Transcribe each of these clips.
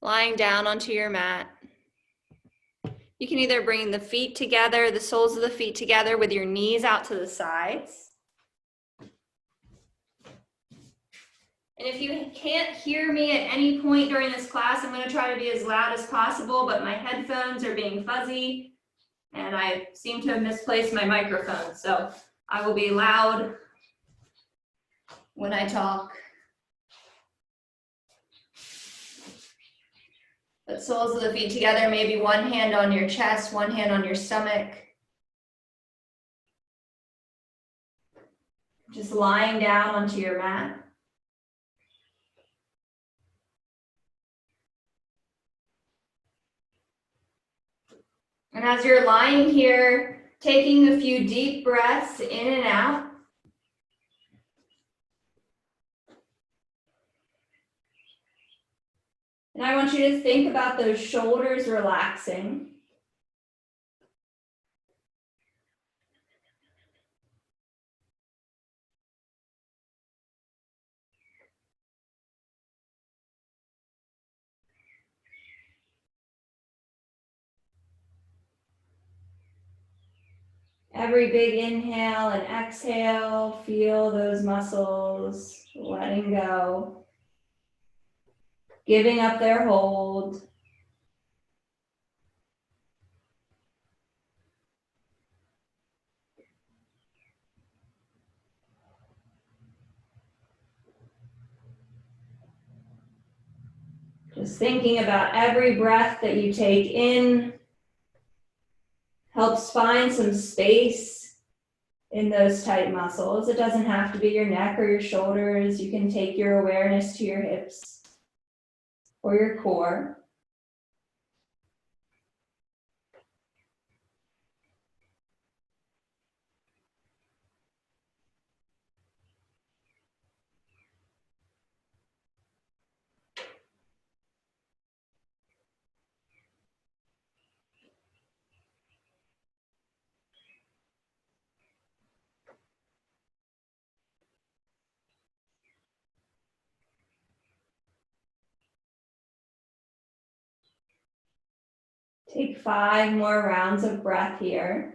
lying down onto your mat. You can either bring the feet together, the soles of the feet together with your knees out to the sides. And if you can't hear me at any point during this class, I'm going to try to be as loud as possible, but my headphones are being fuzzy and I seem to have misplaced my microphone. So I will be loud when I talk. But soles of the feet together, maybe one hand on your chest, one hand on your stomach. Just lying down onto your mat. And as you're lying here, taking a few deep breaths in and out. And I want you to think about those shoulders relaxing. Every big inhale and exhale, feel those muscles letting go, giving up their hold. Just thinking about every breath that you take in helps find some space in those tight muscles. It doesn't have to be your neck or your shoulders. You can take your awareness to your hips or your core. Take 5 more rounds of breath here.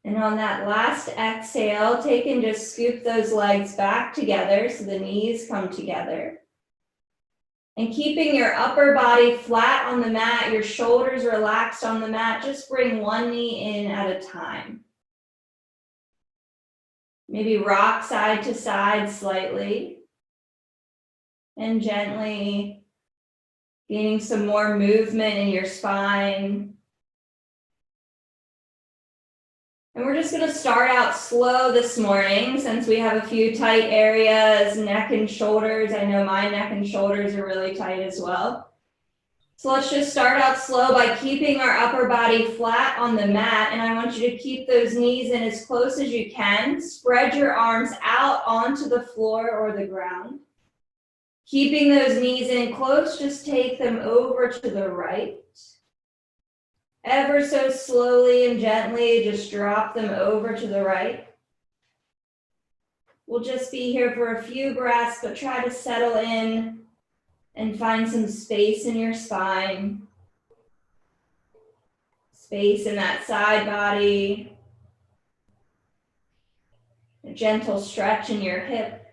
And on that last exhale, take and just scoop those legs back together so the knees come together. And keeping your upper body flat on the mat, your shoulders relaxed on the mat, just bring one knee in at a time. Maybe rock side to side slightly. And gently gaining some more movement in your spine. And we're just going to start out slow this morning since we have a few tight areas, neck and shoulders. I know my neck and shoulders are really tight as well. So let's just start out slow by keeping our upper body flat on the mat. And I want you to keep those knees in as close as you can. Spread your arms out onto the floor or the ground. Keeping those knees in close, just take them over to the right. Ever so slowly and gently, just drop them over to the right. We'll just be here for a few breaths, but try to settle in and find some space in your spine. Space in that side body. A gentle stretch in your hip.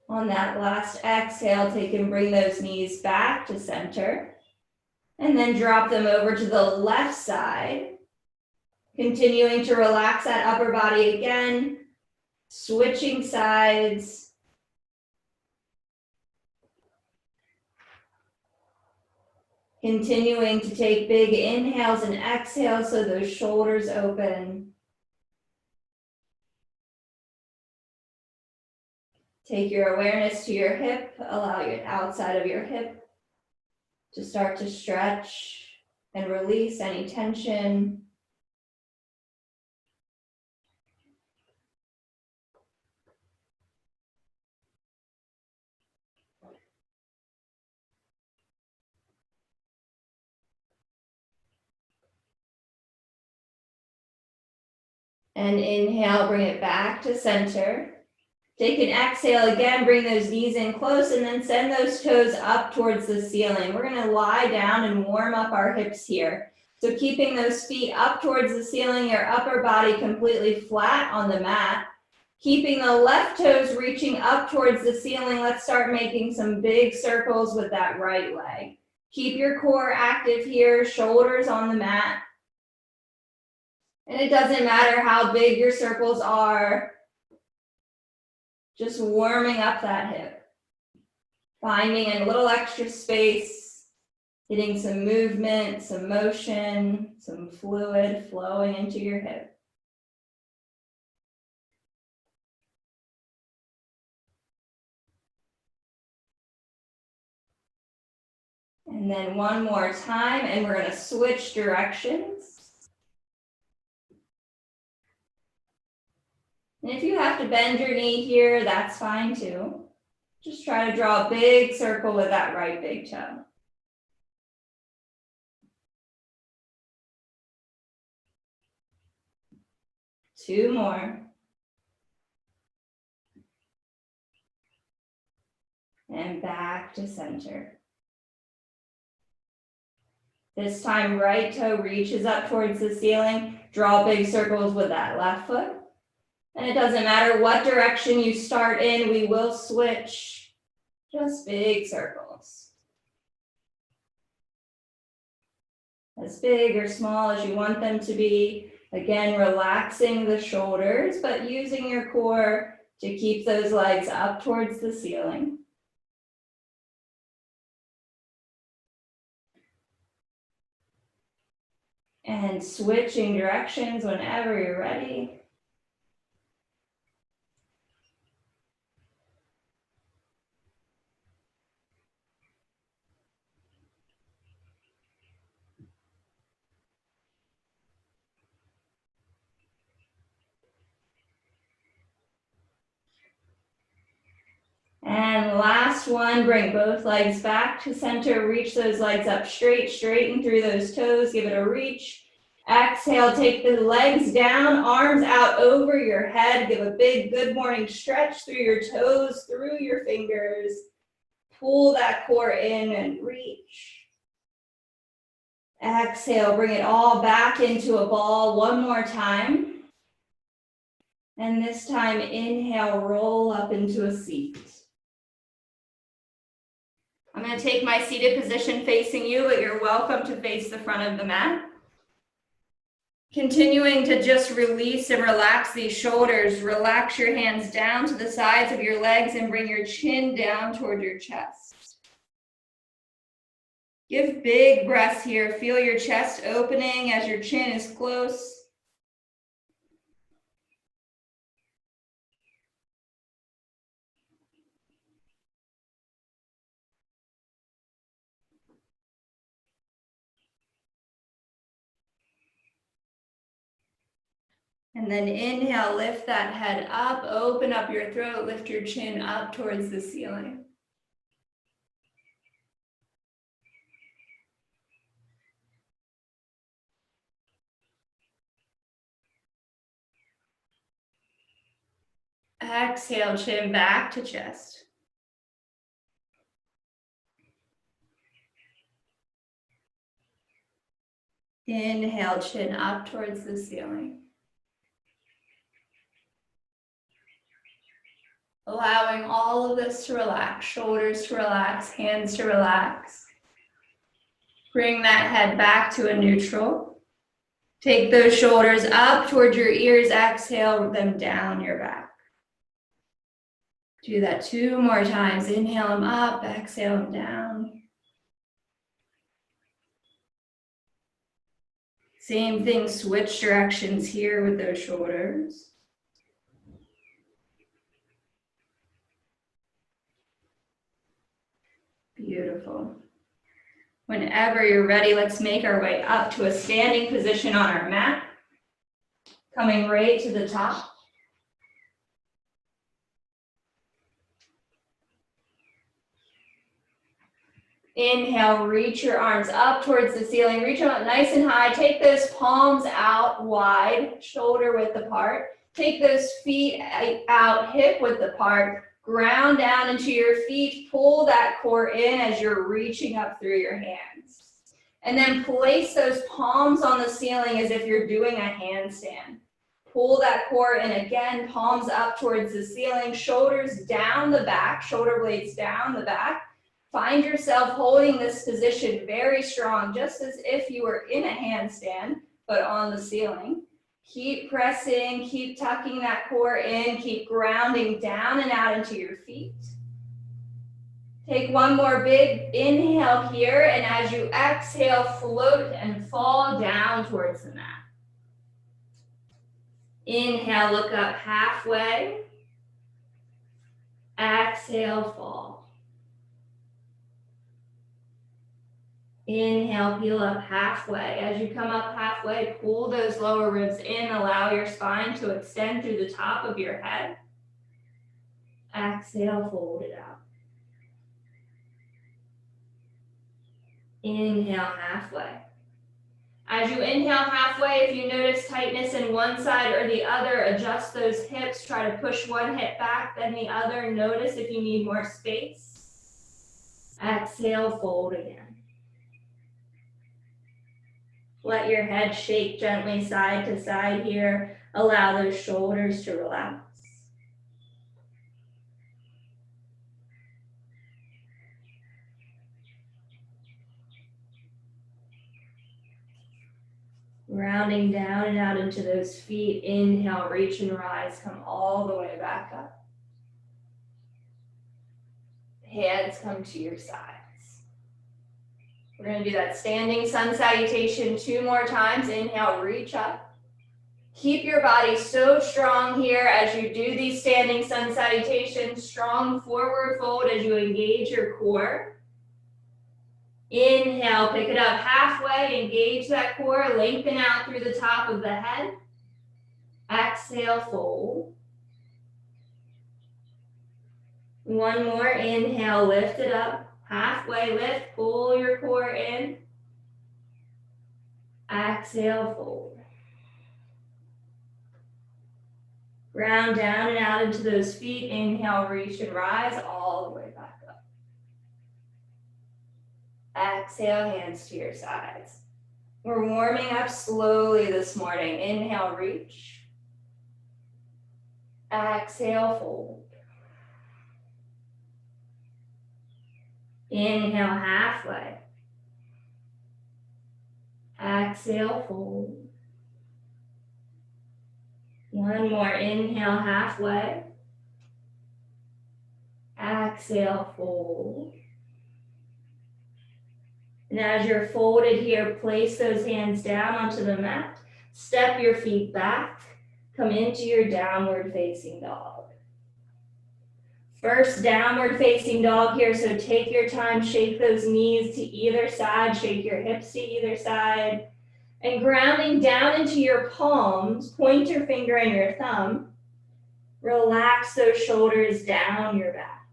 On that last exhale, take and bring those knees back to center. And then drop them over to the left side. You Continuing to relax that upper body again, switching sides. Continuing to take big inhales and exhales so those shoulders open. Take your awareness to your hip, allow your outside of your hip to start to stretch and release any tension. And inhale, bring it back to center. Take an exhale again, bring those knees in close and then send those toes up towards the ceiling. We're gonna lie down and warm up our hips here. So keeping those feet up towards the ceiling, your upper body completely flat on the mat. Keeping the left toes reaching up towards the ceiling, let's start making some big circles with that right leg. Keep your core active here, shoulders on the mat. And it doesn't matter how big your circles are, just warming up that hip. Finding a little extra space, getting some movement, some motion, some fluid flowing into your hip. And then one more time, and we're going to switch directions. And if you have to bend your knee here, that's fine too. Just try to draw a big circle with that right big toe. Two more. And back to center. This time, right toe reaches up towards the ceiling. Draw big circles with that left foot. And it doesn't matter what direction you start in, we will switch. Just big circles. As big or small as you want them to be. Again, relaxing the shoulders, but using your core to keep those legs up towards the ceiling. And switching directions whenever you're ready. And last one, bring both legs back to center, reach those legs up straight, straighten through those toes, give it a reach. Exhale, take the legs down, arms out over your head, give a big good morning stretch through your toes, through your fingers. Pull that core in and reach. Exhale, bring it all back into a ball one more time. And this time, inhale, roll up into a seat. I'm going to take my seated position facing you, but you're welcome to face the front of the mat. Continuing to just release and relax these shoulders. Relax your hands down to the sides of your legs and bring your chin down toward your chest. Give big breaths here. Feel your chest opening as your chin is close. And then inhale, lift that head up, open up your throat, lift your chin up towards the ceiling. Exhale, chin back to chest. Inhale, chin up towards the ceiling. Allowing all of this to relax, shoulders to relax, hands to relax. Bring that head back to a neutral. Take those shoulders up towards your ears, exhale them down your back. Do that 2 more times. Inhale them up, exhale them down. Same thing, switch directions here with those shoulders. Beautiful. Whenever you're ready, let's make our way up to a standing position on our mat. Coming right to the top. Inhale, reach your arms up towards the ceiling. Reach them up nice and high. Take those palms out wide, shoulder width apart. Take those feet out, hip width apart. Ground down into your feet. Pull that core in as you're reaching up through your hands. And then place those palms on the ceiling as if you're doing a handstand. Pull that core in again, palms up towards the ceiling, shoulders down the back, shoulder blades down the back. Find yourself holding this position very strong, just as if you were in a handstand, but on the ceiling. Keep pressing, keep tucking that core in, keep grounding down and out into your feet. Take one more big inhale here, and as you exhale, float and fall down towards the mat. Inhale, look up halfway. Exhale, fall. Inhale, peel up halfway. As you come up halfway, pull those lower ribs in. Allow your spine to extend through the top of your head. Exhale, fold it out. Inhale, halfway. As you inhale halfway, if you notice tightness in one side or the other, adjust those hips. Try to push one hip back, then the other. Notice if you need more space. Exhale, fold again. Let your head shake gently side to side here. Allow those shoulders to relax. Rounding down and out into those feet. Inhale, reach and rise. Come all the way back up. Hands come to your sides. We're going to do that standing sun salutation 2 more times. Inhale, reach up. Keep your body so strong here as you do these standing sun salutations. Strong forward fold as you engage your core. Inhale, pick it up halfway, engage that core, lengthen out through the top of the head. Exhale, fold. One more, inhale, lift it up. Halfway lift, pull your core in. Exhale, fold. Ground down and out into those feet. Inhale, reach and rise all the way back up. Exhale, hands to your sides. We're warming up slowly this morning. Inhale, reach. Exhale, fold. Inhale, halfway. Exhale, fold. One more, inhale, halfway. Exhale, fold. And as you're folded here, place those hands down onto the mat. Step your feet back. Come into your downward facing dog. First downward facing dog here, so take your time, shake those knees to either side, shake your hips to either side, and grounding down into your palms, point your finger and your thumb, relax those shoulders down your back.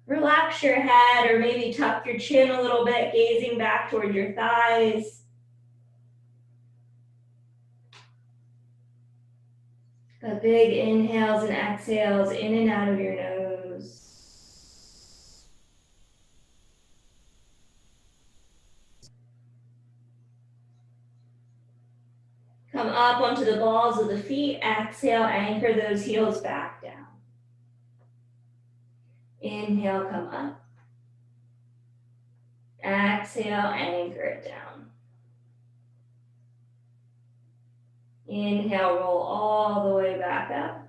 Relax your head or maybe tuck your chin a little bit, gazing back toward your thighs. Big inhales and exhales in and out of your nose. Come up onto the balls of the feet. Exhale, anchor those heels back down. Inhale, come up. Exhale, anchor it down. Inhale, roll all the way back up.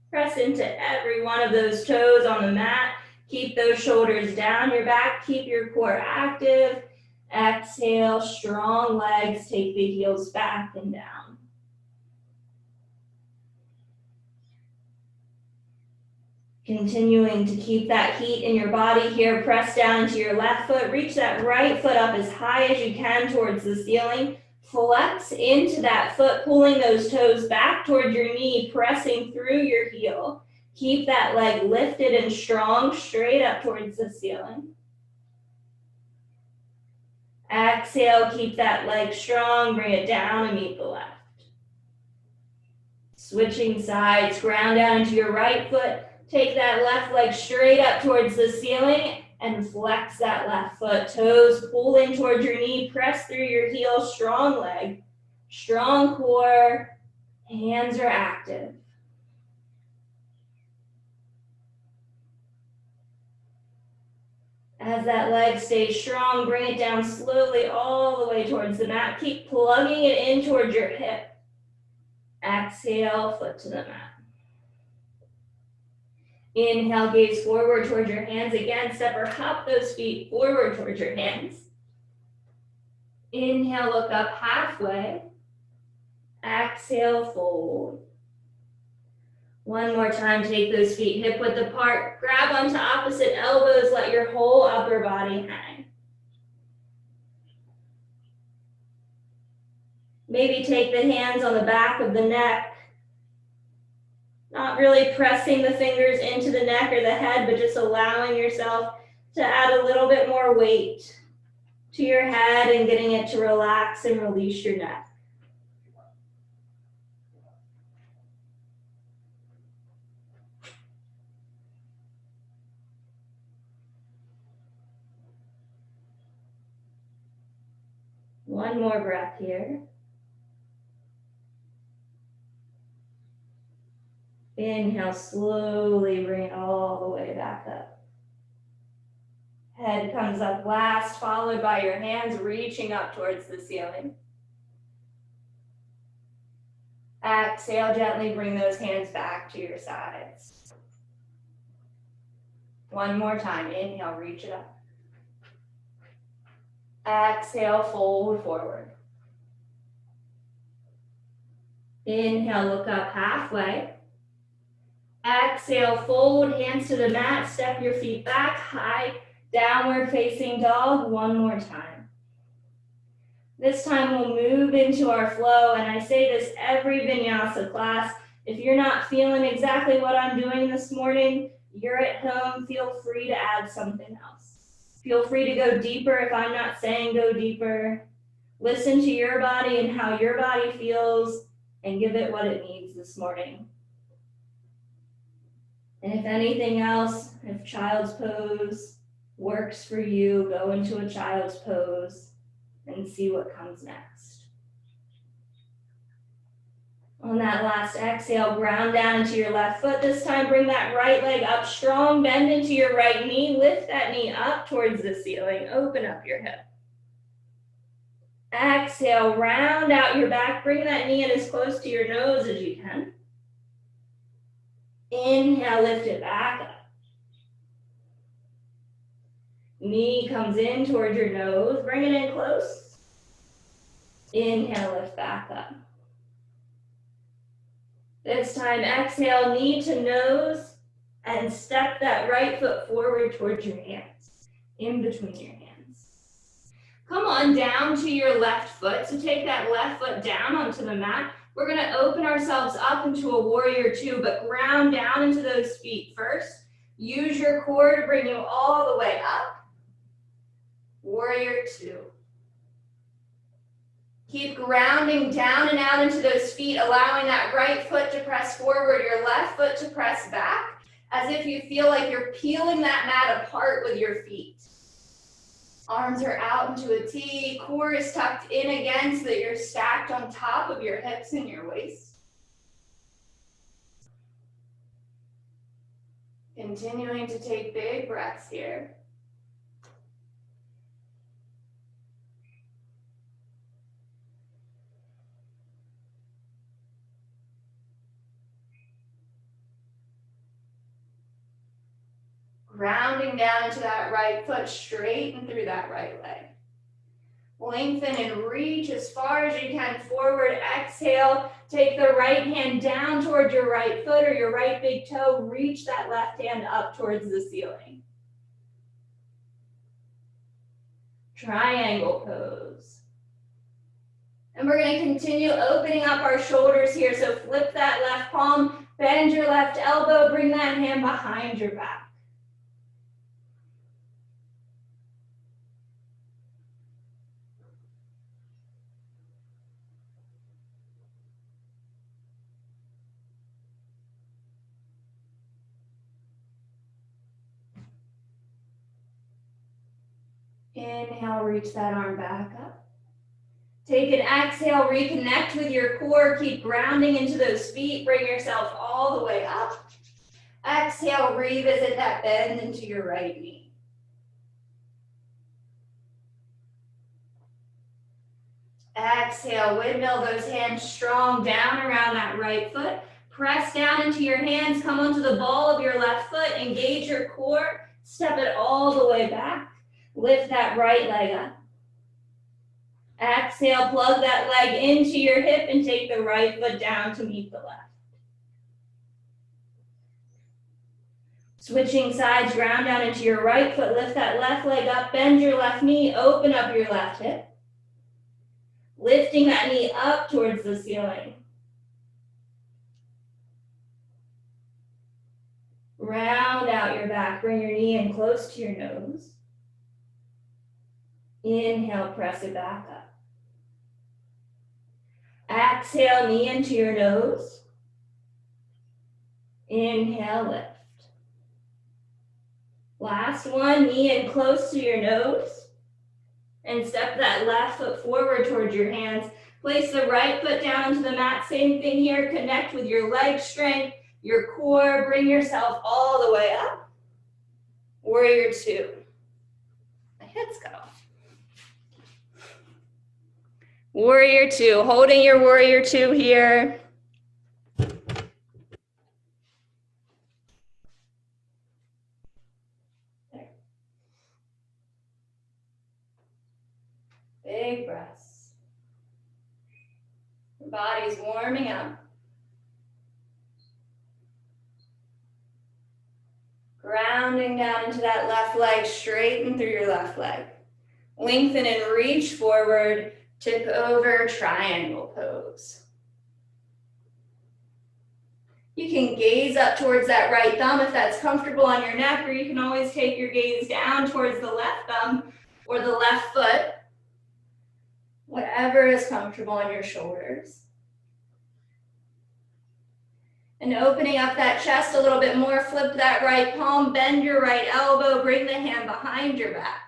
Press into every one of those toes on the mat. Keep those shoulders down your back. Keep your core active. Exhale, strong legs. Take the heels back and down. Continuing to keep that heat in your body here. Press down into your left foot. Reach that right foot up as high as you can towards the ceiling. Flex into that foot, pulling those toes back towards your knee, pressing through your heel. Keep that leg lifted and strong, straight up towards the ceiling. Exhale, keep that leg strong, bring it down and meet the left. Switching sides, ground down into your right foot. Take that left leg straight up towards the ceiling and flex that left foot. Toes pull in towards your knee, press through your heel, strong leg, strong core, hands are active. As that leg stays strong, bring it down slowly all the way towards the mat. Keep plugging it in towards your hip. Exhale, foot to the mat. Inhale, gaze forward towards your hands again. Step or hop those feet forward towards your hands. Inhale, look up halfway. Exhale, fold. One more time, take those feet hip width apart. Grab onto opposite elbows, let your whole upper body hang. Maybe take the hands on the back of the neck. Not really pressing the fingers into the neck or the head, but just allowing yourself to add a little bit more weight to your head and getting it to relax and release your neck. One more breath here. Inhale, slowly bring it all the way back up. Head comes up last, followed by your hands reaching up towards the ceiling. Exhale, gently bring those hands back to your sides. One more time, inhale, reach it up. Exhale, fold forward. Inhale, look up halfway. Exhale, fold, hands to the mat, step your feet back, high, downward facing dog, one more time. This time we'll move into our flow, and I say this every vinyasa class. If you're not feeling exactly what I'm doing this morning, you're at home, feel free to add something else. Feel free to go deeper if I'm not saying go deeper. Listen to your body and how your body feels and give it what it needs this morning. And if anything else, if child's pose works for you, go into a child's pose and see what comes next. On that last exhale, ground down into your left foot. This time, bring that right leg up strong, bend into your right knee, lift that knee up towards the ceiling, open up your hip. Exhale, round out your back, bring that knee in as close to your nose as you can. Inhale, lift it back up. Knee comes in towards your nose, bring it in close. Inhale, lift back up. This time, exhale, knee to nose, and step that right foot forward towards your hands, in between your hands. Come on down to your left foot. So take that left foot down onto the mat. We're gonna open ourselves up into a warrior two, but ground down into those feet first. Use your core to bring you all the way up. Warrior two. Keep grounding down and out into those feet, allowing that right foot to press forward, your left foot to press back, as if you feel like you're peeling that mat apart with your feet. Arms are out into a T, core is tucked in again so that you're stacked on top of your hips and your waist. Continuing to take big breaths here. Grounding down into that right foot, straighten through that right leg. Lengthen and reach as far as you can forward. Exhale, take the right hand down towards your right foot or your right big toe. Reach that left hand up towards the ceiling. Triangle pose. And we're going to continue opening up our shoulders here. So flip that left palm, bend your left elbow, bring that hand behind your back. Inhale, reach that arm back up. Take an exhale, reconnect with your core, keep grounding into those feet, bring yourself all the way up. Exhale, revisit that bend into your right knee. Exhale, windmill those hands strong down around that right foot. Press down into your hands, come onto the ball of your left foot, engage your core, step it all the way back. Lift that right leg up. Exhale, plug that leg into your hip and take the right foot down to meet the left. Switching sides, ground down into your right foot, lift that left leg up, bend your left knee, open up your left hip. Lifting that knee up towards the ceiling. Round out your back, bring your knee in close to your nose. Inhale, press it back up. Exhale, knee into your nose. Inhale, lift. Last one, knee in close to your nose. And step that left foot forward towards your hands. Place the right foot down into the mat. Same thing here, connect with your leg strength, your core, bring yourself all the way up. Warrior two. My head's cut off. Warrior two, holding your warrior two here. There. Big breaths. Your body's warming up. Grounding down into that left leg, straighten through your left leg. Lengthen and reach forward. Tip over, triangle pose. You can gaze up towards that right thumb if that's comfortable on your neck, or you can always take your gaze down towards the left thumb or the left foot. Whatever is comfortable on your shoulders. And opening up that chest a little bit more, flip that right palm, bend your right elbow, bring the hand behind your back.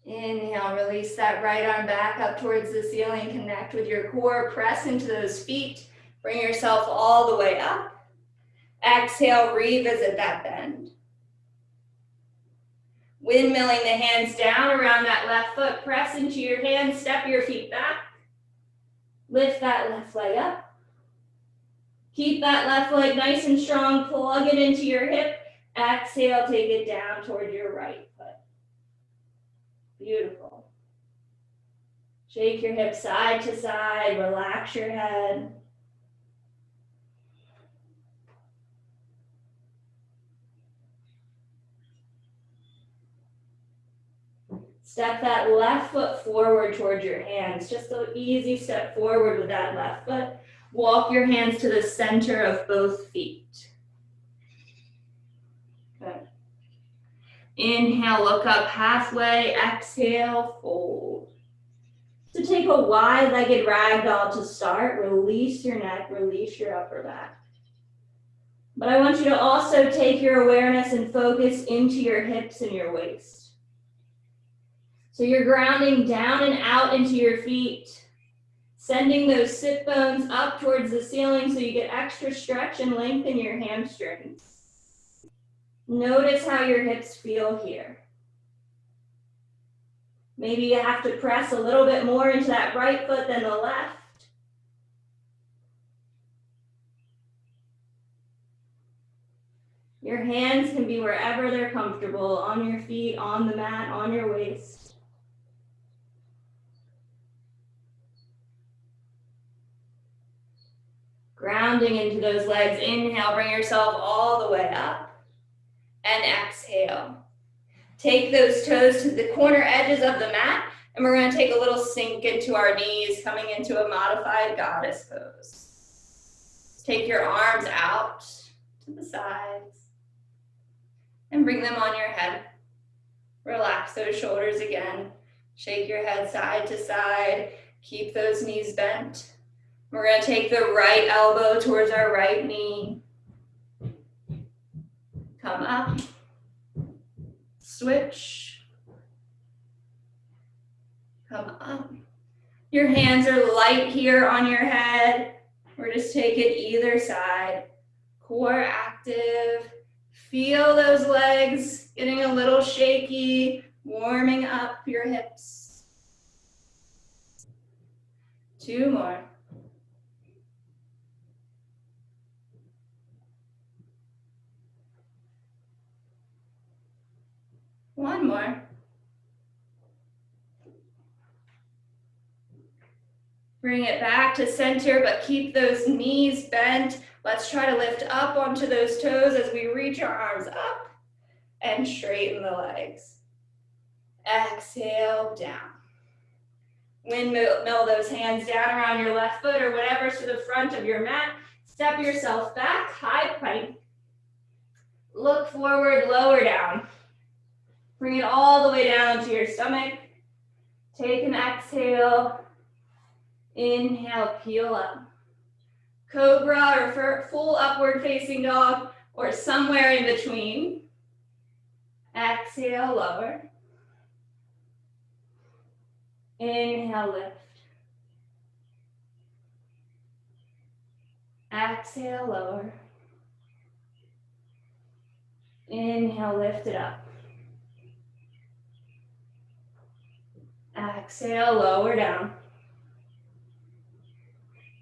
Inhale, release that right arm back up towards the ceiling, connect with your core, press into those feet, bring yourself all the way up. Exhale, revisit that bend. Windmilling the hands down around that left foot, press into your hands, step your feet back. Lift that left leg up. Keep that left leg nice and strong, plug it into your hip. Exhale, take it down toward your right foot. Beautiful. Shake your hips side to side, relax your head. Step that left foot forward towards your hands. Just an easy step forward with that left foot. Walk your hands to the center of both feet. Good. Inhale, look up halfway. Exhale, fold. So take a wide-legged ragdoll to start. Release your neck, release your upper back. But I want you to also take your awareness and focus into your hips and your waist. So you're grounding down and out into your feet, sending those sit bones up towards the ceiling so you get extra stretch and length in your hamstrings. Notice how your hips feel here. Maybe you have to press a little bit more into that right foot than the left. Your hands can be wherever they're comfortable, on your feet, on the mat, on your waist. Grounding into those legs. Inhale, bring yourself all the way up. And exhale. Take those toes to the corner edges of the mat, and we're going to take a little sink into our knees, coming into a modified goddess pose. Take your arms out to the sides and bring them on your head. Relax those shoulders again. Shake your head side to side. Keep those knees bent. We're going to take the right elbow towards our right knee. Come up. Switch. Come up. Your hands are light here on your head. We're just taking either side. Core active. Feel those legs getting a little shaky, warming up your hips. 2 more. One more. Bring it back to center, but keep those knees bent. Let's try to lift up onto those toes as we reach our arms up and straighten the legs. Exhale, down. Windmill those hands down around your left foot or whatever's to the front of your mat. Step yourself back, high plank. Look forward, lower down. Bring it all the way down to your stomach. Take an exhale. Inhale, peel up. Cobra or full upward facing dog or somewhere in between. Exhale, lower. Inhale, lift. Exhale, lower. Inhale, lift it up. Exhale, lower down.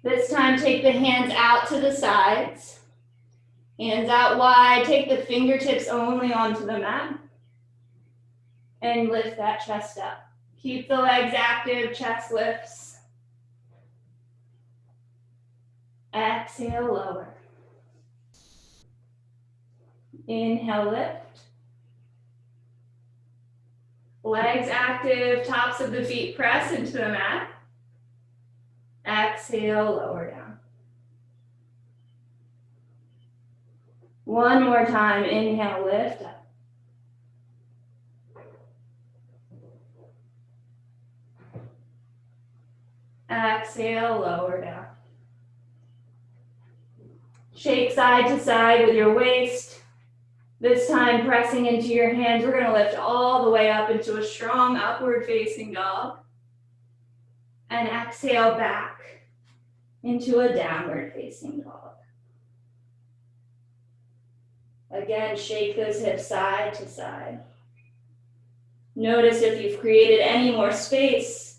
This time, take the hands out to the sides. Hands out wide. Take the fingertips only onto the mat. And lift that chest up. Keep the legs active, chest lifts. Exhale, lower. Inhale, lift. Legs active, tops of the feet press into the mat. Exhale, lower down. One more time, inhale, lift up. Exhale, lower down. Shake side to side with your waist. This time pressing into your hands. We're going to lift all the way up into a strong upward facing dog. And exhale back into a downward facing dog. Again, shake those hips side to side. Notice if you've created any more space.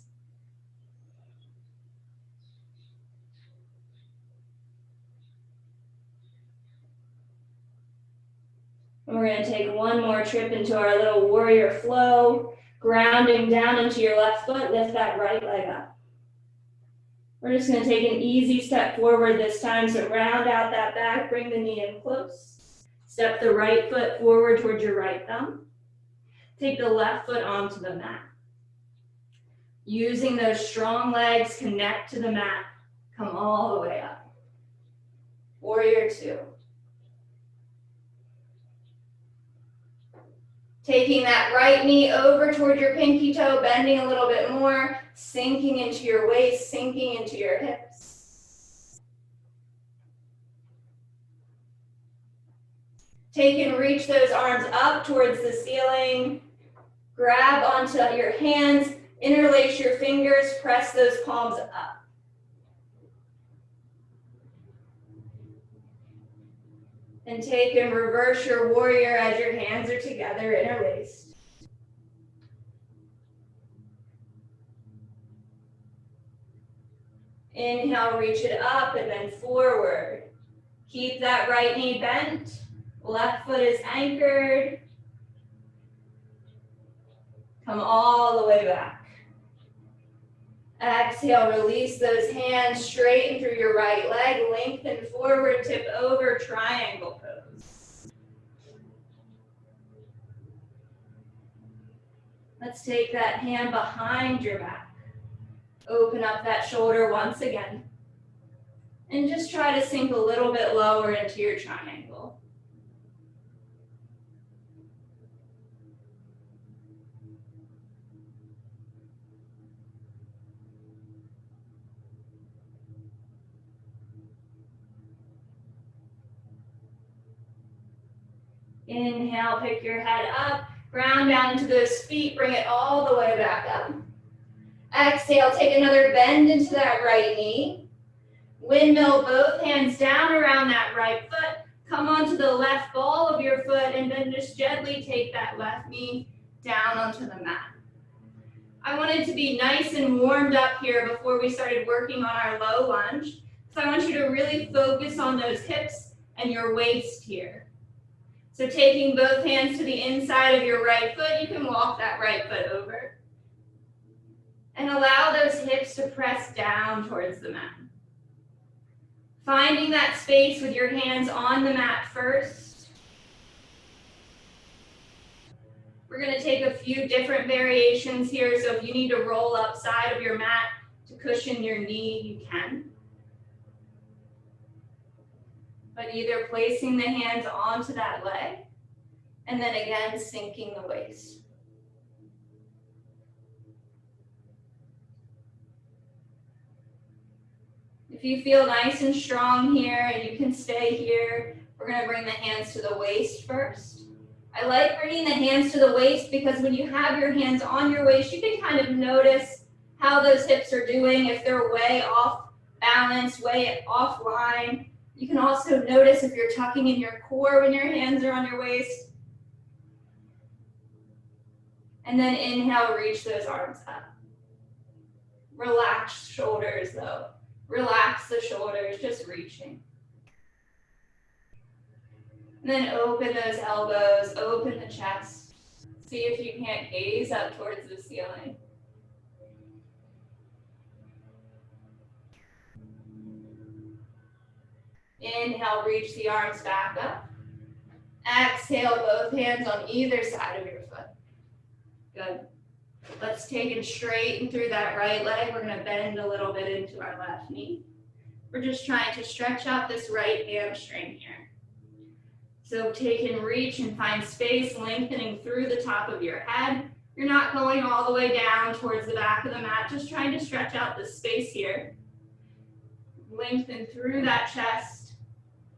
And we're going to take one more trip into our little warrior flow, grounding down into your left foot, lift that right leg up. We're just going to take an easy step forward this time, so round out that back, bring the knee in close. Step the right foot forward towards your right thumb. Take the left foot onto the mat. Using those strong legs, connect to the mat. Come all the way up. Warrior 2. Taking that right knee over toward your pinky toe, bending a little bit more, sinking into your waist, sinking into your hips. Take and reach those arms up towards the ceiling. Grab onto your hands, interlace your fingers, press those palms up. And take and reverse your warrior as your hands are together, interlaced. Inhale, reach it up and then forward. Keep that right knee bent. Left foot is anchored. Come all the way back. Exhale, release those hands, straighten through your right leg, lengthen forward, tip over, triangle pose. Let's take that hand behind your back. Open up that shoulder once again. And just try to sink a little bit lower into your triangle. Inhale, pick your head up, ground down into those feet, bring it all the way back up. Exhale, take another bend into that right knee. Windmill both hands down around that right foot. Come onto the left ball of your foot and then just gently take that left knee down onto the mat. I wanted to be nice and warmed up here before we started working on our low lunge. So I want you to really focus on those hips and your waist here. So taking both hands to the inside of your right foot, you can walk that right foot over. And allow those hips to press down towards the mat. Finding that space with your hands on the mat first. We're going to take a few different variations here, so if you need to roll up side of your mat to cushion your knee, you can. But either placing the hands onto that leg, and then again sinking the waist. If you feel nice and strong here and you can stay here, we're going to bring the hands to the waist first. I like bringing the hands to the waist because when you have your hands on your waist, you can kind of notice how those hips are doing, if they're way off balance, way offline. You can also notice if you're tucking in your core when your hands are on your waist. And then inhale, reach those arms up. Relax shoulders though. Relax the shoulders, just reaching. And then open those elbows, open the chest. See if you can't gaze up towards the ceiling. Inhale, reach the arms back up. Exhale, both hands on either side of your foot. Good. Let's take it straight and through that right leg. We're going to bend a little bit into our left knee. We're just trying to stretch out this right hamstring here. So take and reach and find space, lengthening through the top of your head. You're not going all the way down towards the back of the mat, just trying to stretch out the space here. Lengthen through that chest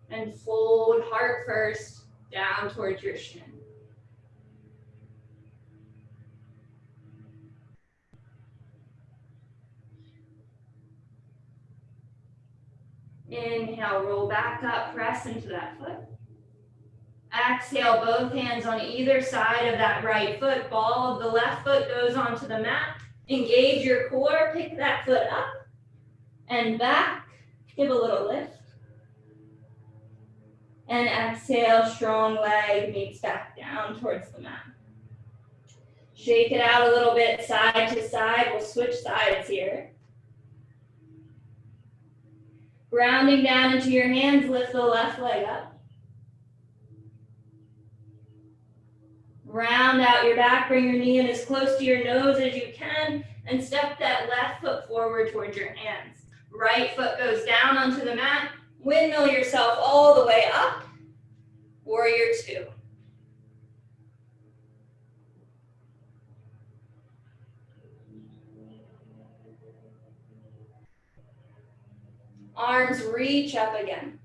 and fold heart first down towards your shin. Inhale, roll back up, press into that foot. Exhale, both hands on either side of that right foot. Ball of the left foot goes onto the mat. Engage your core, pick that foot up and back. Give a little lift. And exhale, strong leg meets back down towards the mat. Shake it out a little bit, side to side. We'll switch sides here. Grounding down into your hands, lift the left leg up. Round out your back, bring your knee in as close to your nose as you can, and step that left foot forward towards your hands. Right foot goes down onto the mat. Windmill yourself all the way up. Warrior two. Arms reach up again.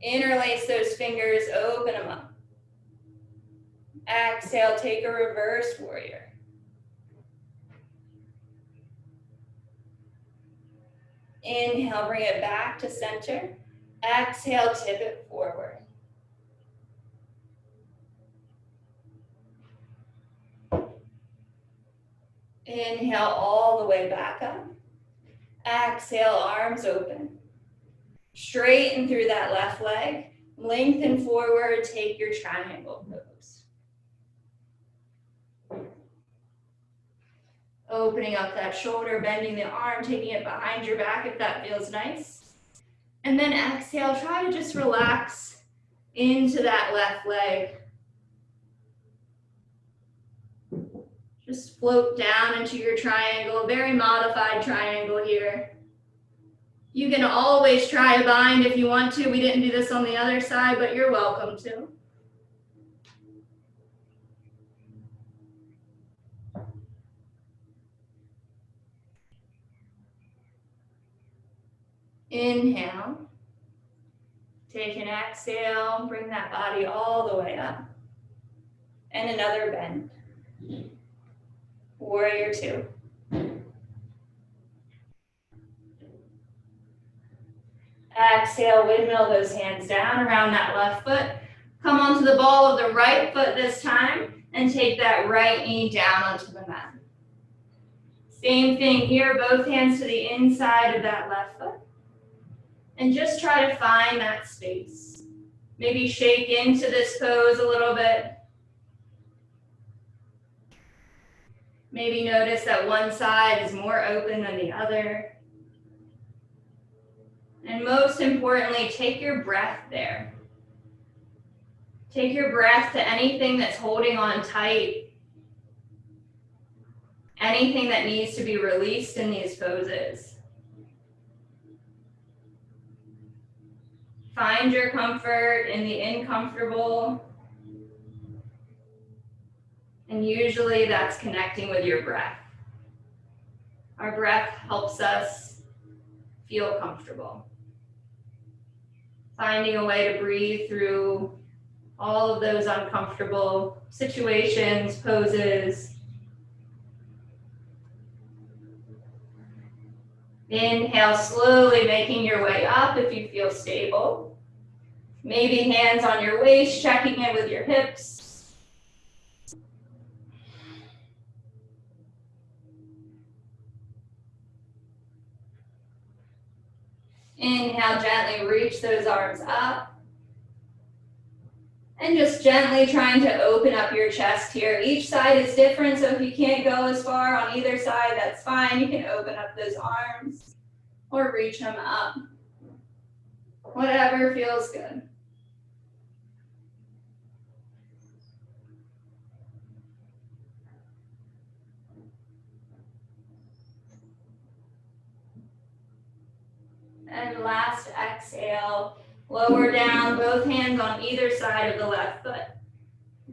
Interlace those fingers, open them up. Exhale, take a reverse warrior. Inhale, bring it back to center. Exhale, tip it forward. Inhale all the way back up. Exhale, arms open. Straighten through that left leg. Lengthen forward, take your triangle pose. Opening up that shoulder, bending the arm, taking it behind your back if that feels nice. And then exhale, try to just relax into that left leg. Just float down into your triangle, very modified triangle here. You can always try a bind if you want to. We didn't do this on the other side, but you're welcome to. Inhale. Take an exhale, bring that body all the way up. And another bend. Warrior two. Exhale, windmill those hands down around that left foot. Come onto the ball of the right foot this time and take that right knee down onto the mat. Same thing here, both hands to the inside of that left foot. And just try to find that space. Maybe shake into this pose a little bit. Maybe notice that one side is more open than the other. And most importantly, take your breath there. Take your breath to anything that's holding on tight. Anything that needs to be released in these poses. Find your comfort in the uncomfortable. And usually that's connecting with your breath. Our breath helps us feel comfortable. Finding a way to breathe through all of those uncomfortable situations, poses. Inhale, slowly making your way up if you feel stable. Maybe hands on your waist, checking in with your hips. Inhale, gently reach those arms up. And just gently trying to open up your chest here. Each side is different, so if you can't go as far on either side, that's fine. You can open up those arms or reach them up. Whatever feels good. And last exhale, lower down, both hands on either side of the left foot.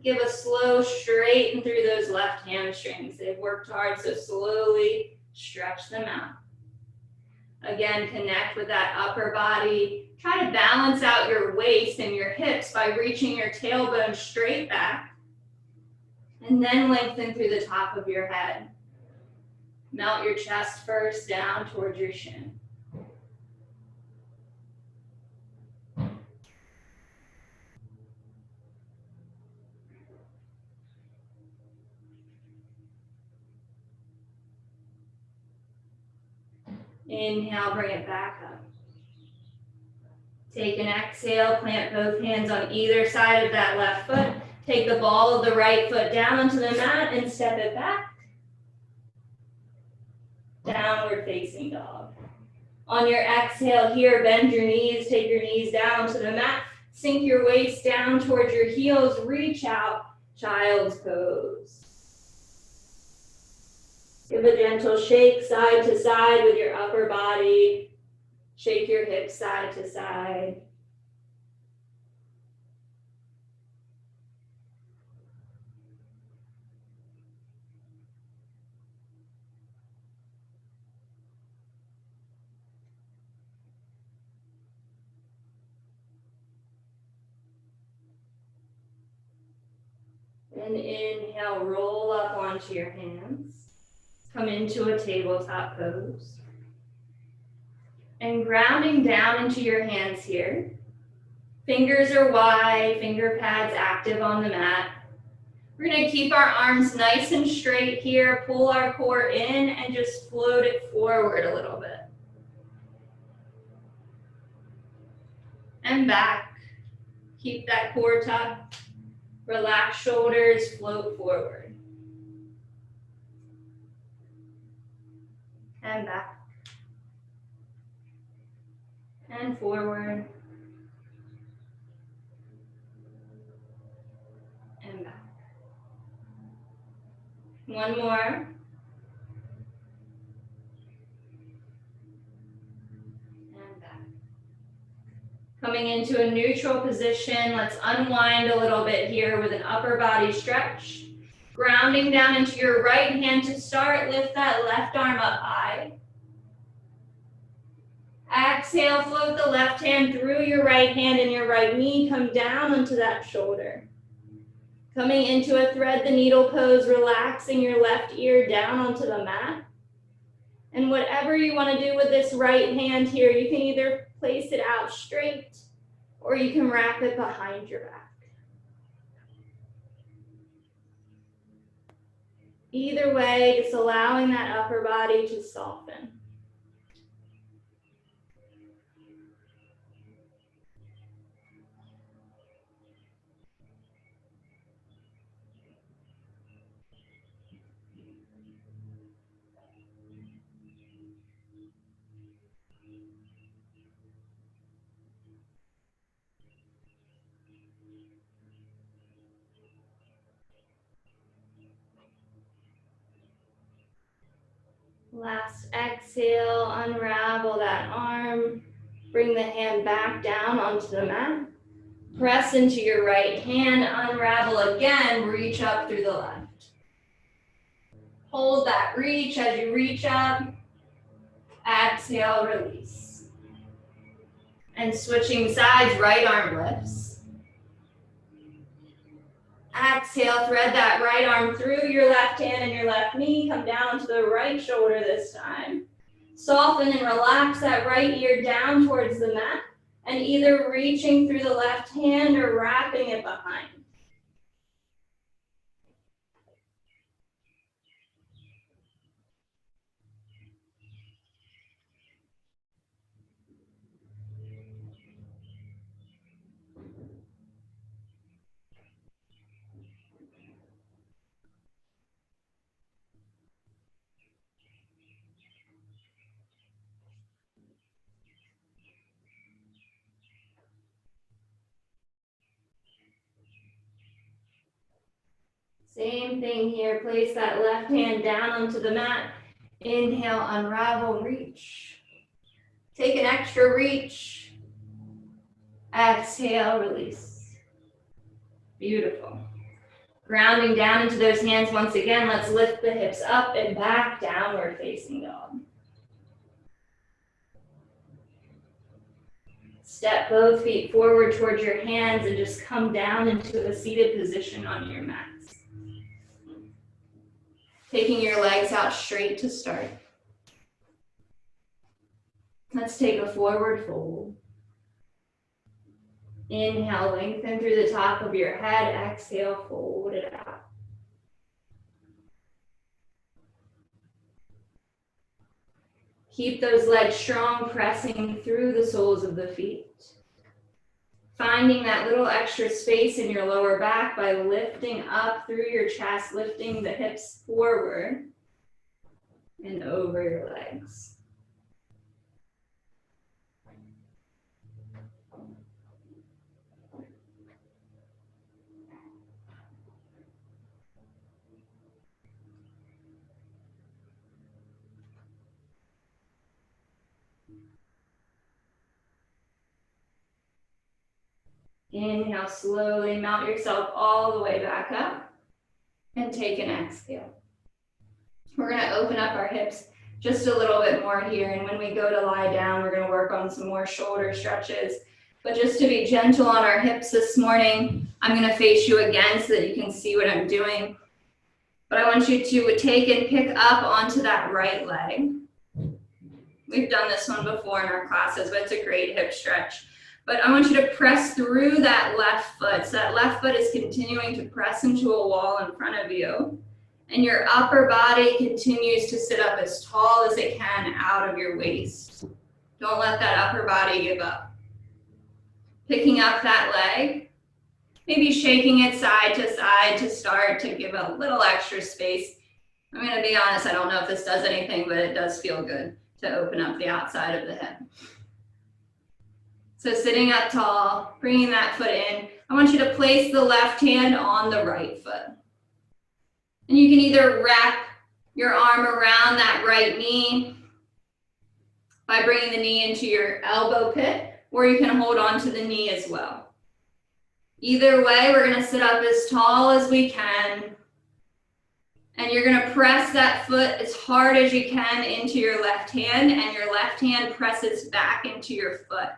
Give a slow straighten through those left hamstrings. They've worked hard, so slowly stretch them out. Again, connect with that upper body. Try to balance out your waist and your hips by reaching your tailbone straight back. And then lengthen through the top of your head. Melt your chest first down towards your shin. Inhale, bring it back up. Take an exhale, plant both hands on either side of that left foot. Take the ball of the right foot down onto the mat and step it back. Downward facing dog. On your exhale here, bend your knees, take your knees down to the mat. Sink your waist down towards your heels, reach out, child's pose. Give a gentle shake side to side with your upper body. Shake your hips side to side. And inhale, roll up onto your hands. Come into a tabletop pose. And grounding down into your hands here. Fingers are wide, finger pads active on the mat. We're going to keep our arms nice and straight here. Pull our core in and just float it forward a little bit. and back. Keep that core tucked. Relax shoulders, float forward. And back. And forward. And back. One more. And back. Coming into a neutral position, let's unwind a little bit here with an upper body stretch. Grounding down into your right hand to start, lift that left arm up high. Exhale, float the left hand through your right hand and your right knee, come down onto that shoulder. Coming into a thread the needle pose, relaxing your left ear down onto the mat. And whatever you want to do with this right hand here, you can either place it out straight or you can wrap it behind your back. Either way, just allowing that upper body to soften. Last exhale, unravel that arm. Bring the hand back down onto the mat. Press into your right hand, unravel again, reach up through the left. Hold that reach as you reach up. Exhale, release. And switching sides, right arm lifts. Exhale, thread that right arm through your left hand and your left knee. Come down to the right shoulder this time. Soften and relax that right ear down towards the mat and either reaching through the left hand or wrapping it behind. Same thing here, place that left hand down onto the mat. Inhale, unravel, reach. Take an extra reach. Exhale, release. Beautiful. Grounding down into those hands once again, let's lift the hips up and back, downward facing dog. Step both feet forward towards your hands and just come down into a seated position on your mats. Taking your legs out straight to start. Let's take a forward fold. Inhale, lengthen through the top of your head. Exhale, fold it out. Keep those legs strong, pressing through the soles of the feet. Finding that little extra space in your lower back by lifting up through your chest, lifting the hips forward and over your legs. Inhale, slowly mount yourself all the way back up and take an exhale. We're going to open up our hips just a little bit more here, and when we go to lie down, we're going to work on some more shoulder stretches. But just to be gentle on our hips this morning, I'm going to face you again so that you can see what I'm doing. But I want you to take and pick up onto that right leg. We've done this one before in our classes, but it's a great hip stretch. But I want you to press through that left foot. So that left foot is continuing to press into a wall in front of you. And your upper body continues to sit up as tall as it can out of your waist. Don't let that upper body give up. Picking up that leg, maybe shaking it side to start to give a little extra space. I'm going to be honest, I don't know if this does anything, but it does feel good to open up the outside of the hip. So sitting up tall, bringing that foot in. I want you to place the left hand on the right foot. And you can either wrap your arm around that right knee by bringing the knee into your elbow pit, or you can hold on to the knee as well. Either way, we're going to sit up as tall as we can. And you're going to press that foot as hard as you can into your left hand, and your left hand presses back into your foot.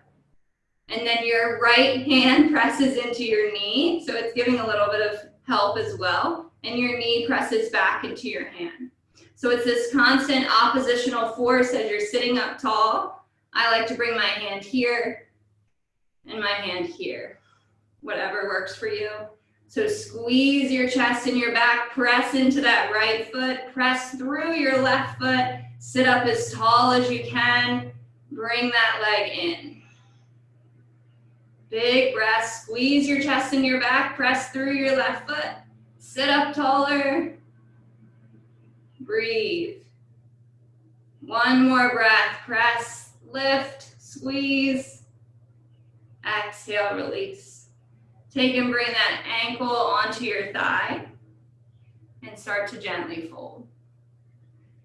And then your right hand presses into your knee, so it's giving a little bit of help as well. And your knee presses back into your hand. So it's this constant oppositional force as you're sitting up tall. I like to bring my hand here and my hand here, whatever works for you. So squeeze your chest and your back, press into that right foot, press through your left foot, sit up as tall as you can, bring that leg in. Big breath, squeeze your chest and your back, press through your left foot, sit up taller, breathe. One more breath, press, lift, squeeze, exhale, release. Take and bring that ankle onto your thigh and start to gently fold.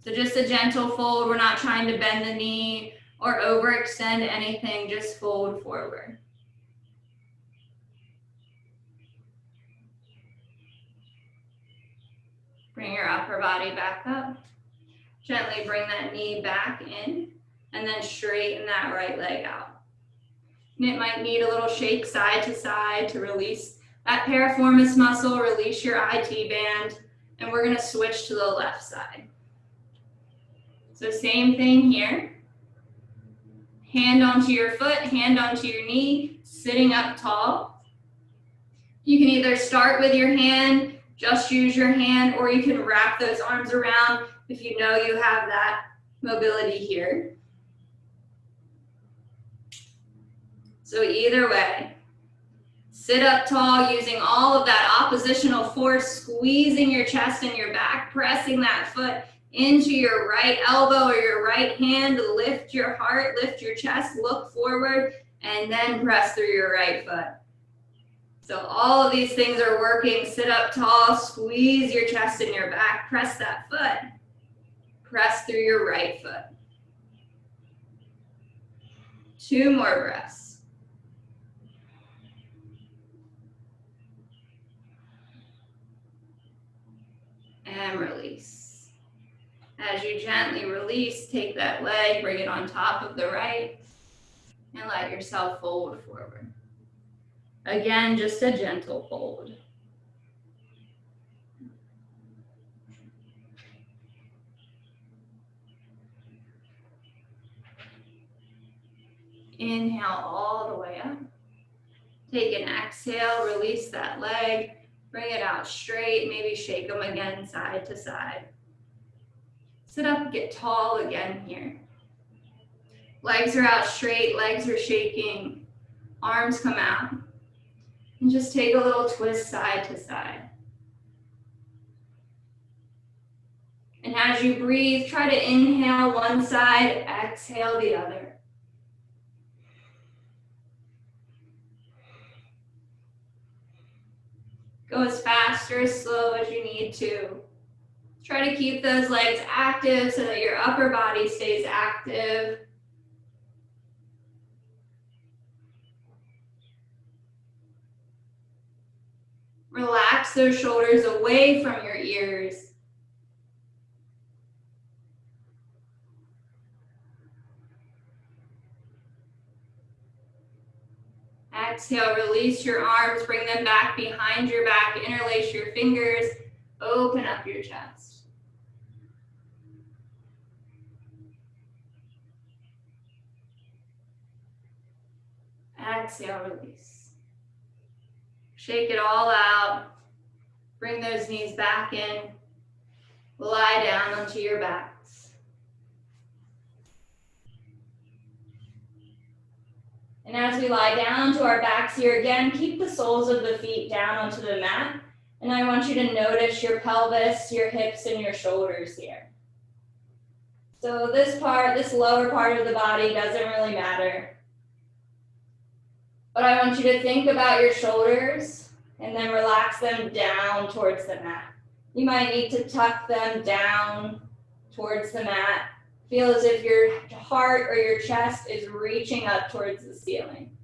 So just a gentle fold. We're not trying to bend the knee or overextend anything, just fold forward. Bring your upper body back up. Gently bring that knee back in and then straighten that right leg out. And it might need a little shake side to release that piriformis muscle, release your IT band, and we're going to switch to the left side. So same thing here. Hand onto your foot, hand onto your knee, sitting up tall. You can either start with your hand, just use your hand, or you can wrap those arms around if you know you have that mobility here. So either way, sit up tall using all of that oppositional force, squeezing your chest and your back, pressing that foot into your right elbow or your right hand, lift your heart, lift your chest, look forward, and then press through your right foot. So all of these things are working. Sit up tall, squeeze your chest and your back, press that foot, press through your right foot. 2 more breaths. And release. As you gently release, take that leg, bring it on top of the right, and let yourself fold forward. Again, just a gentle fold. Inhale all the way up. Take an exhale, release that leg. Bring it out straight, maybe shake them again side to side. Sit up, get tall again here. Legs are out straight, legs are shaking, arms come out. And just take a little twist side to side. And as you breathe, try to inhale one side, exhale the other. Go as fast or as slow as you need to. Try to keep those legs active so that your upper body stays active. Relax those shoulders away from your ears. Exhale, release your arms, bring them back behind your back, interlace your fingers, open up your chest. Exhale, release. Shake it all out. Bring those knees back in. Lie down onto your backs. And as we lie down to our backs here again, keep the soles of the feet down onto the mat. And I want you to notice your pelvis, your hips, and your shoulders here. So this part, this lower part of the body doesn't really matter. But I want you to think about your shoulders and then relax them down towards the mat. You might need to tuck them down towards the mat. Feel as if your heart or your chest is reaching up towards the ceiling.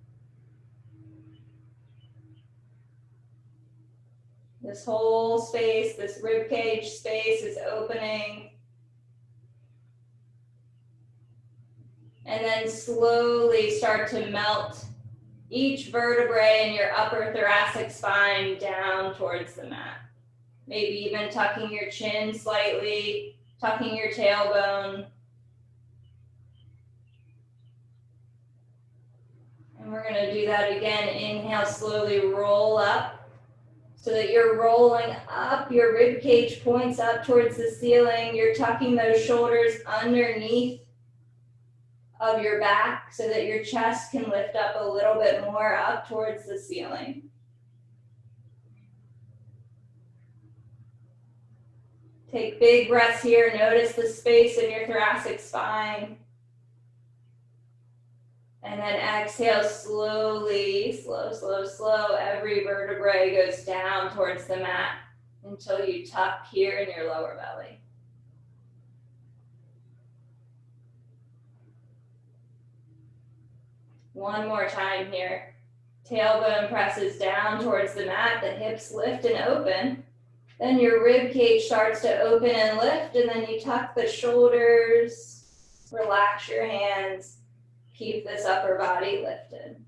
This whole space, this rib cage space is opening. And then slowly start to melt each vertebrae in your upper thoracic spine down towards the mat. Maybe even tucking your chin slightly, tucking your tailbone. And we're going to do that again. Inhale, slowly roll up so that you're rolling up. Your rib cage points up towards the ceiling. You're tucking those shoulders underneath of your back so that your chest can lift up a little bit more up towards the ceiling. Take big breaths here. Notice the space in your thoracic spine. And then exhale slowly, slow. Every vertebrae goes down towards the mat until you tuck here in your lower belly. One more time here. Tailbone presses down towards the mat, the hips lift and open. Then your rib cage starts to open and lift, and then you tuck the shoulders, relax your hands, keep this upper body lifted.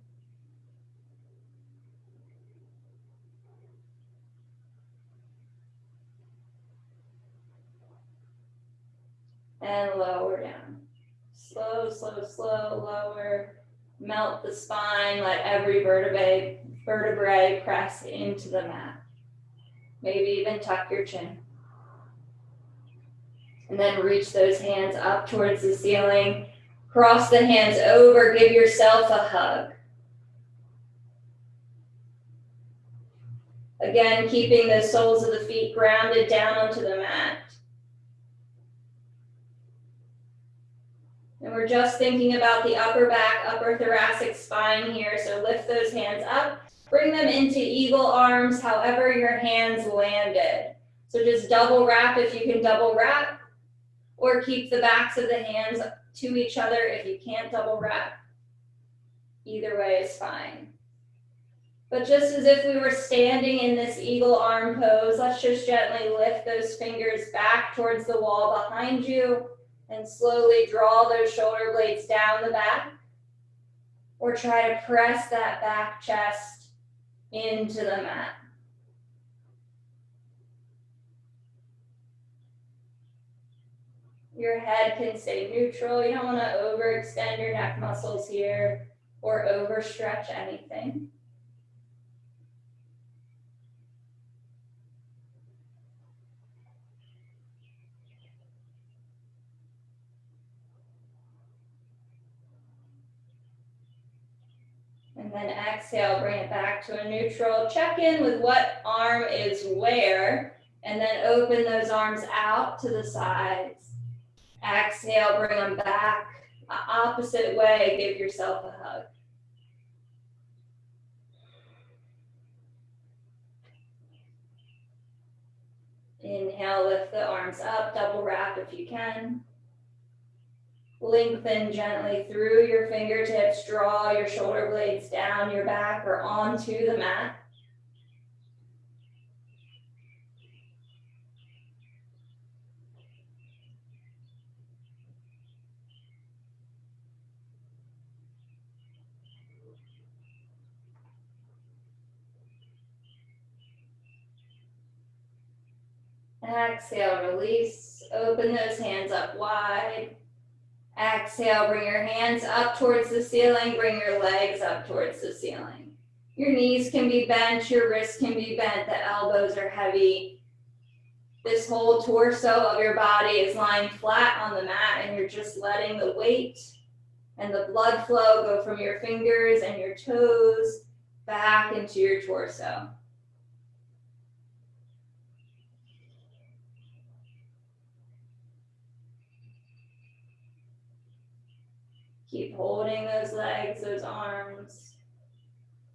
And lower down. Slow, lower. Melt the spine, let every vertebrae press into the mat. Maybe even tuck your chin. And then reach those hands up towards the ceiling. Cross the hands over, give yourself a hug. Again, keeping the soles of the feet grounded down onto the mat. And we're just thinking about the upper back, upper thoracic spine here. So lift those hands up, bring them into eagle arms, however your hands landed. So just double wrap if you can double wrap, or keep the backs of the hands to each other if you can't double wrap. Either way is fine. But just as if we were standing in this eagle arm pose, let's just gently lift those fingers back towards the wall behind you. And slowly draw those shoulder blades down the back, or try to press that back chest into the mat. Your head can stay neutral. You don't want to overextend your neck muscles here or overstretch anything. And then exhale, bring it back to a neutral. Check in with what arm is where, and then open those arms out to the sides. Exhale, bring them back. Opposite way, give yourself a hug. Inhale, lift the arms up, double wrap if you can. Lengthen gently through your fingertips, draw your shoulder blades down your back or onto the mat. Exhale, release, open those hands up wide. Exhale, bring your hands up towards the ceiling, bring your legs up towards the ceiling. Your knees can be bent, your wrists can be bent, the elbows are heavy. This whole torso of your body is lying flat on the mat and you're just letting the weight And the blood flow go from your fingers and your toes back into your torso. Keep holding those legs, those arms.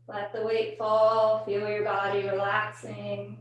Let the weight fall, feel your body relaxing.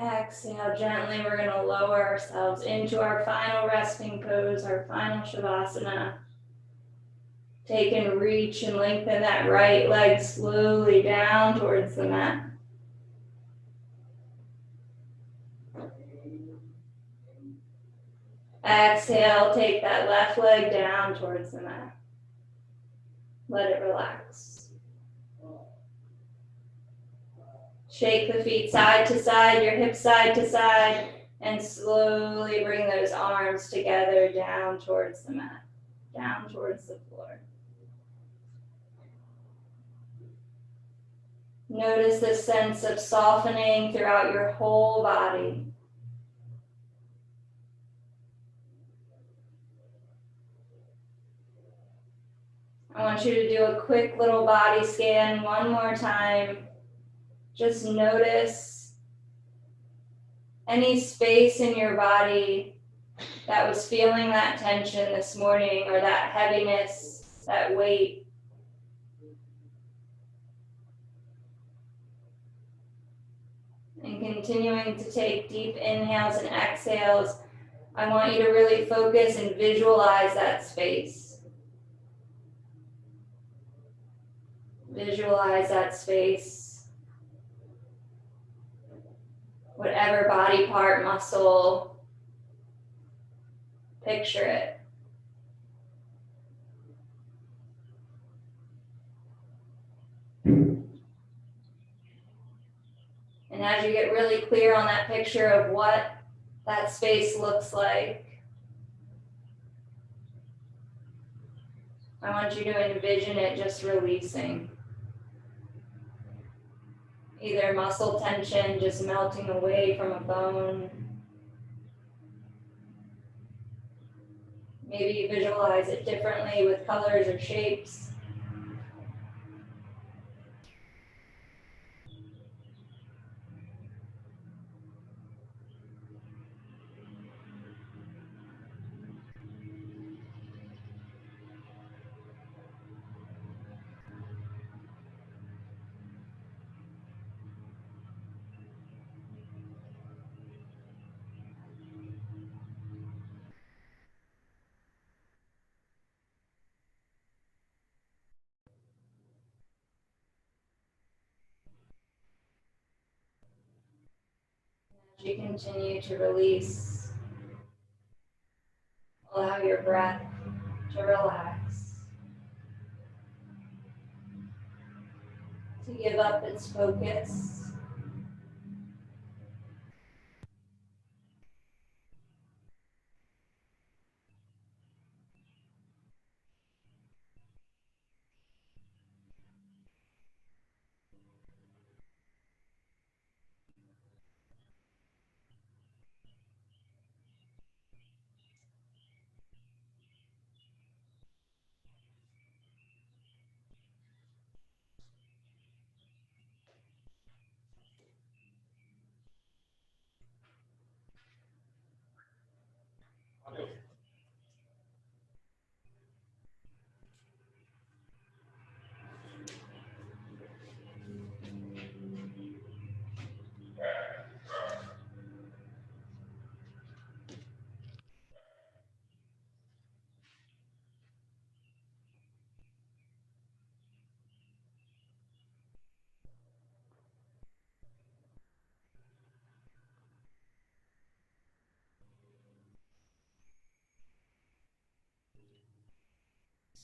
Exhale gently, we're going to lower ourselves into our final resting pose, our final Shavasana. Take and reach and lengthen that right leg slowly down towards the mat. Exhale, take that left leg down towards the mat. Let it relax. Shake the feet side to side, your hips side to side, and slowly bring those arms together down towards the mat, down towards the floor. Notice the sense of softening throughout your whole body. I want you to do a quick little body scan one more time. Just notice any space in your body that was feeling that tension this morning or that heaviness, that weight. And continuing to take deep inhales and exhales, I want you to really focus and visualize that space. Visualize that space. Whatever body part, muscle, picture it. And as you get really clear on that picture of what that space looks like, I want you to envision it just releasing. Either muscle tension just melting away from a bone. Maybe you visualize it differently with colors or shapes. As you continue to release, allow your breath to relax, to give up its focus.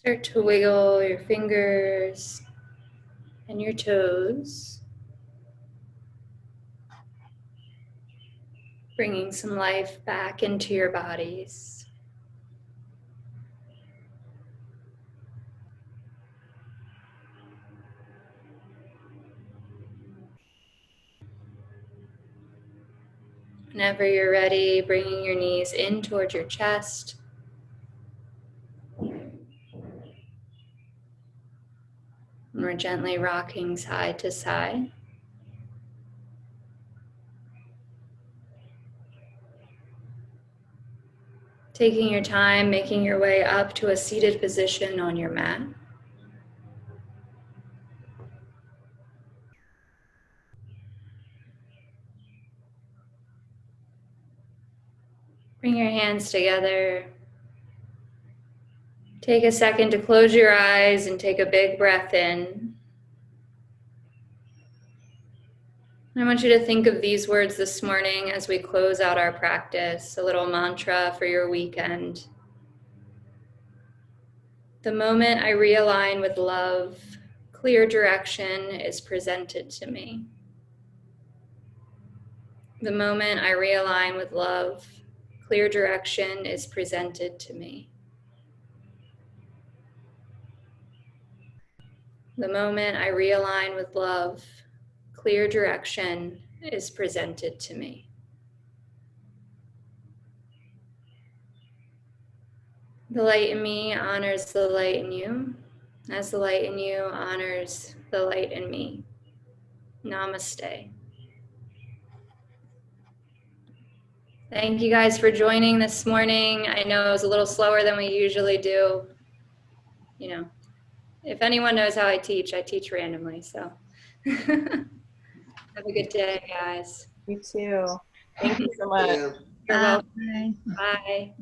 Start to wiggle your fingers and your toes. Bringing some life back into your bodies. Whenever you're ready, bringing your knees in towards your chest. And we're gently rocking side to side. Taking your time, making your way up to a seated position on your mat. Bring your hands together. Take a second to close your eyes and take a big breath in. I want you to think of these words this morning as we close out our practice, a little mantra for your weekend. The moment I realign with love, clear direction is presented to me. The moment I realign with love, clear direction is presented to me. The moment I realign with love, clear direction is presented to me. The light in me honors the light in you, as the light in you honors the light in me. Namaste. Thank you guys for joining this morning. I know it was a little slower than we usually do. You know, if anyone knows how I teach randomly, so. Have a good day, guys. You too. Thank you so much. You're welcome. Bye.